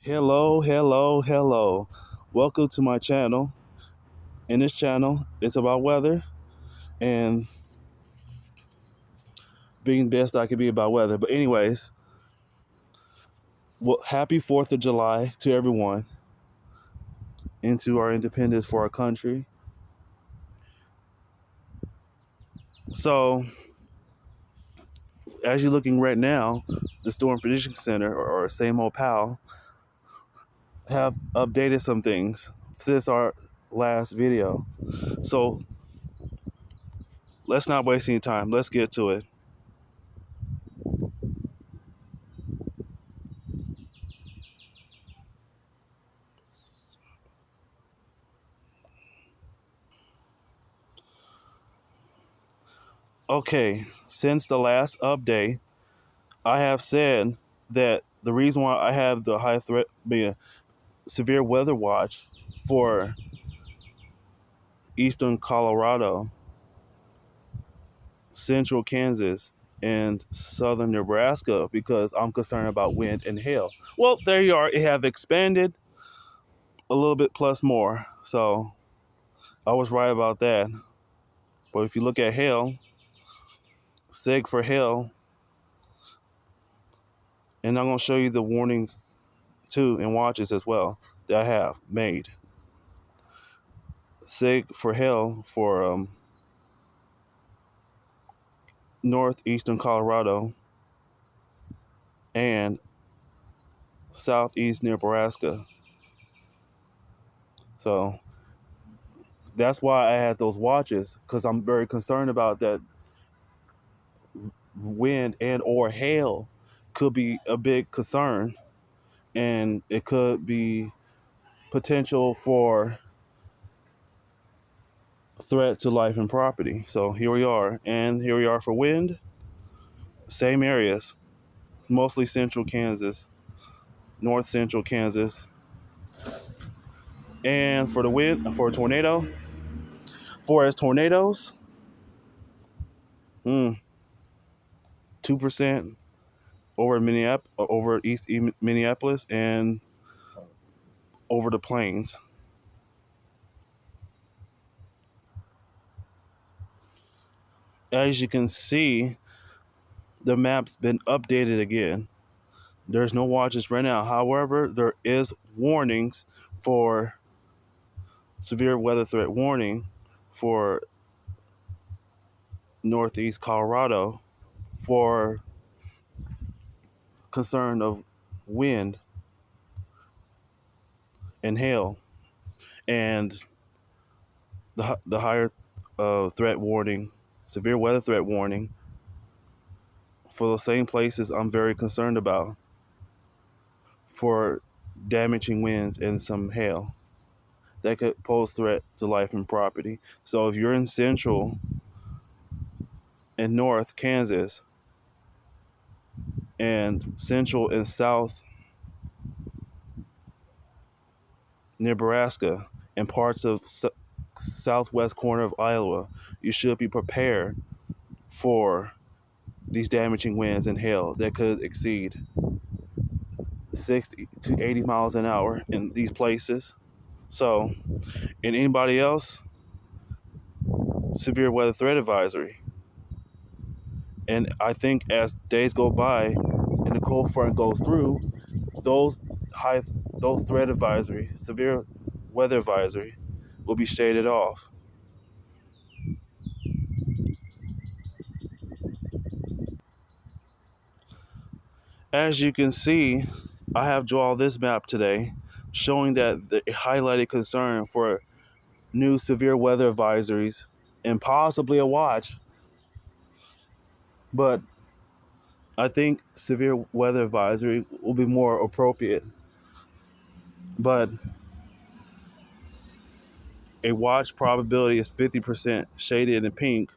Hello, hello, hello. Welcome to my channel. In this channel, it's about weather and being best I can be about weather. But anyways, well, happy 4th of July to everyone into our independence for our country. So, as you're looking right now, the Storm Prediction Center or same old pal have updated some things since our last video. So, let's not waste any time. Let's get to it. Okay, since the last update, I have said that the reason why I have the high threat, severe weather watch for eastern Colorado, central Kansas, and southern Nebraska because I'm concerned about wind and hail. Well, there you are. It have expanded a little bit plus more. So I was right about that. But if you look at hail, SIG for hail, and I'm going to show you the warnings too and watches as well that I have made. SIG for hail for northeastern Colorado and southeast Nebraska. So that's why I had those watches because I'm very concerned about that wind and or hail could be a big concern and it could be potential for threat to life and property. So here we are. And here we are for wind. Same areas, mostly central Kansas, north central Kansas. And for the wind, for a tornado, for as tornadoes, 2% over Minneapolis, over East Minneapolis, and over the plains. As you can see, the map's been updated again. There's no watches right now. However, there is warnings for severe weather threat warning for northeast Colorado for concern of wind and hail, and the higher threat warning, severe weather threat warning for the same places I'm very concerned about for damaging winds and some hail that could pose threat to life and property. So if you're in central and north Kansas and central and south Nebraska and parts of southwest corner of Iowa, you should be prepared for these damaging winds and hail that could exceed 60 to 80 miles an hour in these places. So, and anybody else, severe weather threat advisory. And I think as days go by and the cold front goes through, those high, those threat advisory, severe weather advisory, will be shaded off. As you can see, I have drawn this map today, showing that the highlighted concern for new severe weather advisories and possibly a watch. But I think severe weather advisory will be more appropriate. But a watch probability is 50% shaded in pink.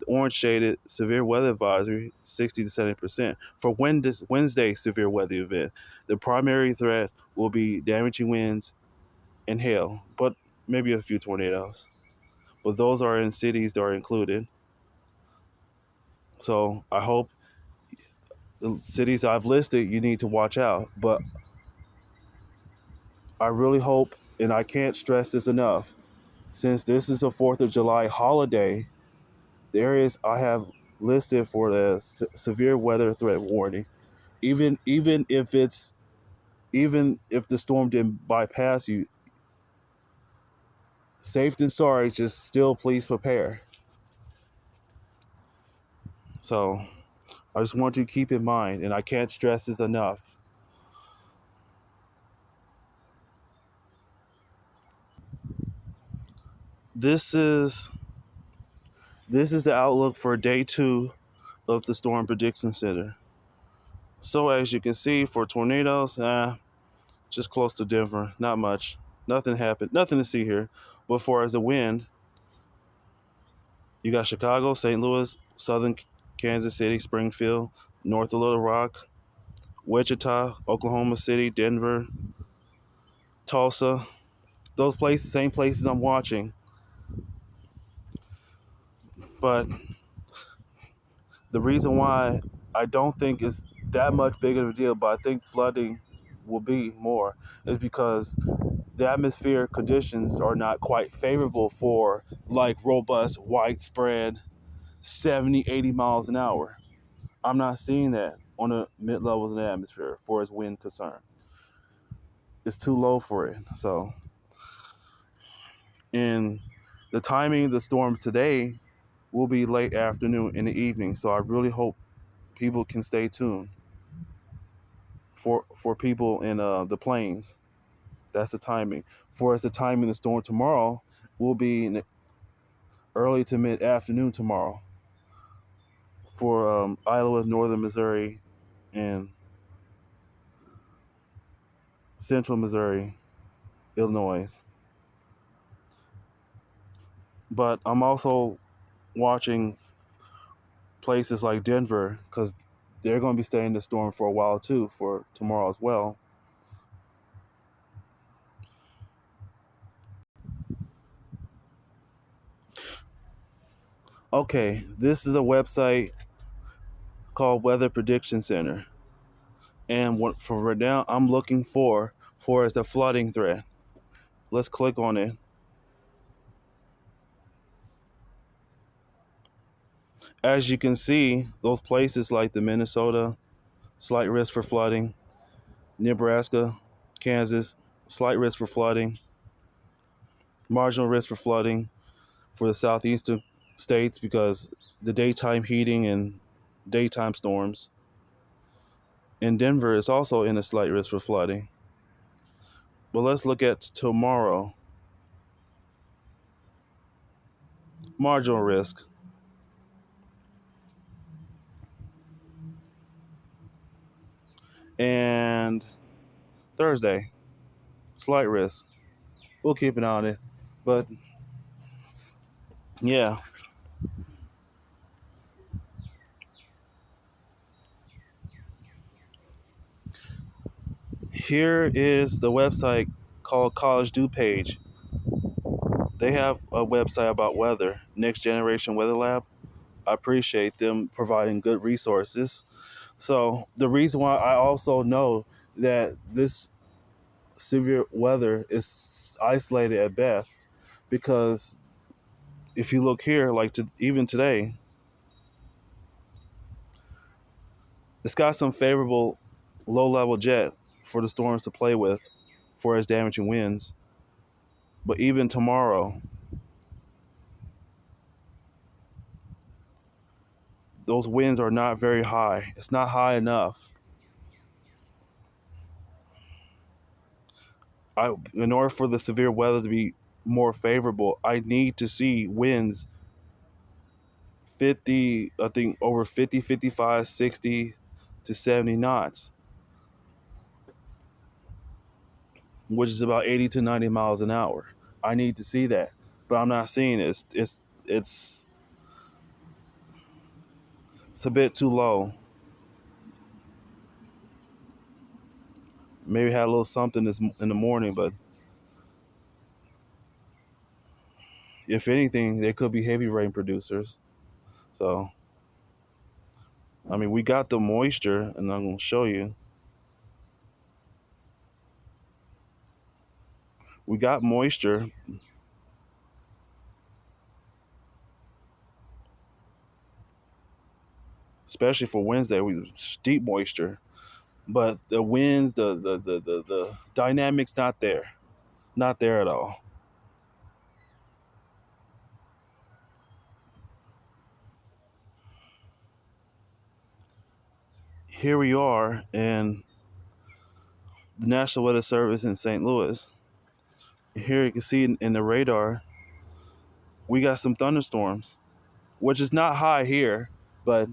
The orange shaded severe weather advisory 60 to 70%. For Wednesday severe weather event, the primary threat will be damaging winds and hail, but maybe a few tornadoes. But those are in cities that are included. So I hope the cities I've listed you need to watch out. But I really hope, and I can't stress this enough, since this is a 4th of July holiday, the areas I have listed for the severe weather threat warning, even if it's even if the storm didn't bypass you, safe than sorry, just still please prepare. So I just want you to keep in mind, and I can't stress this enough. This is this is the outlook for day 2 of the Storm Prediction Center. So as you can see, for tornadoes, just close to Denver, not much. Nothing happened. Nothing to see here. But as far as the wind, you got Chicago, St. Louis, southern Kansas City, Springfield, north of Little Rock, Wichita, Oklahoma City, Denver, Tulsa. Those places, same places I'm watching. But the reason why I don't think it's that much big of a deal, but I think flooding will be more, is because the atmospheric conditions are not quite favorable for like robust, widespread 70, 80 miles an hour. I'm not seeing that on the mid levels of the atmosphere for as wind concerned. It's too low for it. So, in the timing of the storms today will be late afternoon in the evening. So I really hope people can stay tuned for people in the plains. That's the timing. For us, the timing of the storm tomorrow will be in the early to mid afternoon tomorrow for Iowa, northern Missouri, and central Missouri, Illinois. But I'm also watching places like Denver because they're going to be staying in the storm for a while too, for tomorrow as well. Okay, this is a website called Weather Prediction Center, and what for right now I'm looking for is the flooding threat. Let's click on it. As you can see, those places like the Minnesota, slight risk for flooding, Nebraska, Kansas, slight risk for flooding, marginal risk for flooding for the southeastern states because the daytime heating and daytime storms. And Denver is also in a slight risk for flooding. But let's look at tomorrow. Marginal risk. And Thursday, slight risk. We'll keep an eye on it. But yeah, here is the website called College Dew Page. They have a website about weather, Next Generation Weather Lab. I appreciate them providing good resources. So the reason why I also know that this severe weather is isolated at best, because if you look here, like even today, it's got some favorable low-level jet for the storms to play with for its damaging winds. But even tomorrow, those winds are not very high. It's not high enough. In order for the severe weather to be more favorable, I need to see winds 50, I think over 50, 55, 60 to 70 knots, which is about 80 to 90 miles an hour. I need to see that, but I'm not seeing it. It's it's a bit too low. Maybe had a little something this in the morning, but if anything, they could be heavy rain producers. So, I mean, we got the moisture, and I'm gonna show you. We got moisture, especially for Wednesday. We deep moisture, but the winds, the dynamics not there at all. Here we are in the National Weather Service in St. Louis. Here you can see in the radar, we got some thunderstorms, which is not high here, but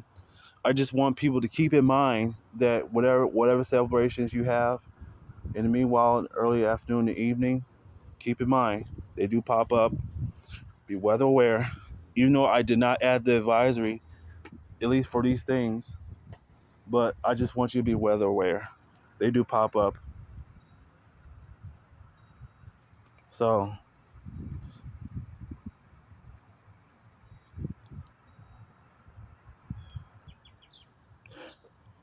I just want people to keep in mind that whatever celebrations you have, in the meanwhile, in early afternoon and evening, keep in mind they do pop up. Be weather aware. Even though I did not add the advisory, at least for these things, but I just want you to be weather aware. They do pop up. So,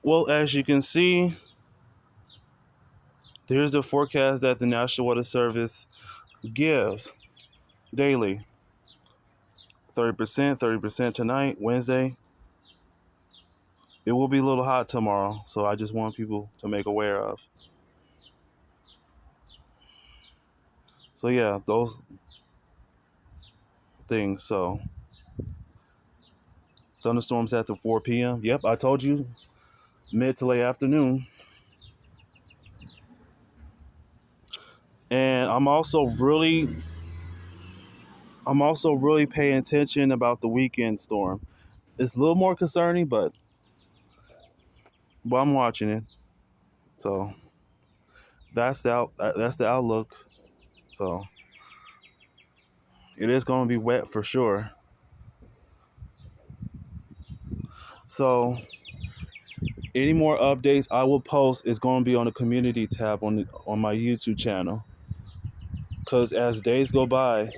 well, as you can see, here's the forecast that the National Weather Service gives daily. 30% tonight, Wednesday. It will be a little hot tomorrow, so I just want people to make aware of. So yeah, those things. So thunderstorms after 4 p.m. Yep, I told you, mid to late afternoon. And I'm also really paying attention about the weekend storm. It's a little more concerning, but I'm watching it. So that's the outlook. So it is going to be wet for sure. So any more updates I will post is going to be on the community tab on my YouTube channel. Because as days go by,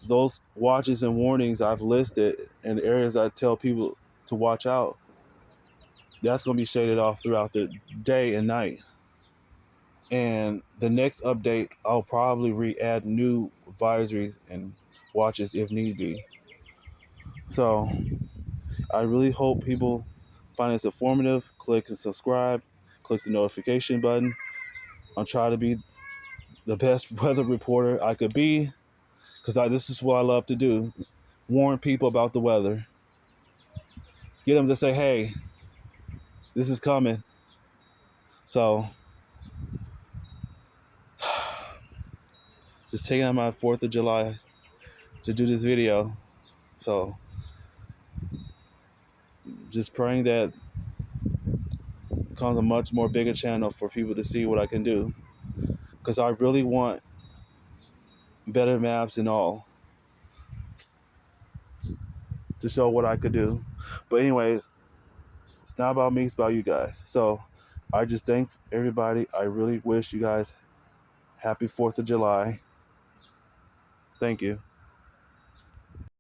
those watches and warnings I've listed and areas I tell people to watch out, that's going to be shaded off throughout the day and night. And the next update, I'll probably re-add new advisories and watches if need be. So I really hope people find this informative. Click and subscribe. Click the notification button. I'm trying to be the best weather reporter I could be because this is what I love to do. Warn people about the weather. Get them to say, hey, this is coming. So just taking out my 4th of July to do this video. So just praying that it becomes a much more bigger channel for people to see what I can do. Because I really want better maps and all to show what I could do. But anyways, it's not about me, it's about you guys. So I just thank everybody. I really wish you guys happy 4th of July. Thank you.